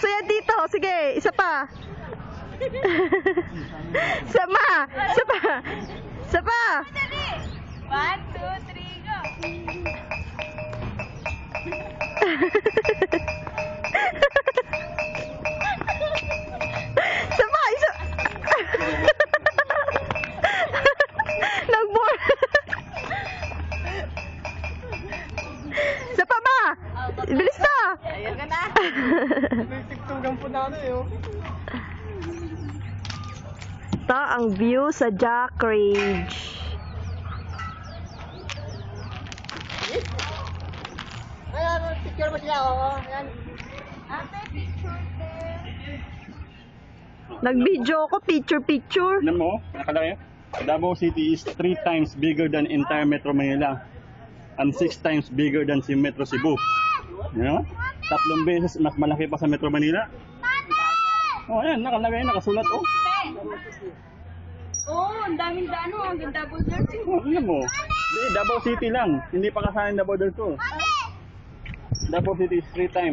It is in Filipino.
masaya dito. Sige, isa pa. Sama. Isa pa. Isa pa. 1, 2, 3, go! Isa pa. Isa. Nag-board. Isa pa ba? Bilis na. Ayun ka na! May tiktugan po na ano yun. Ito ang view sa Jack Ridge. Ayan, picture mo sila. Oo, ayan. Ate, picture there! Nag-video ko, picture. Alam mo, nakalaki, Davao City is 3 times bigger than entire Metro Manila and 6 times bigger than si Metro Cebu. You know? 3 beses mas malaki pa sa Metro Manila. Oh, ayan, nakalagay, nakasulat, oh. Oh, ang daming daan mo. Ang ganda po, sir. Oh, alam mo, Davao City lang, hindi pa kasahin Davao del Sur. Davao City is 3 times.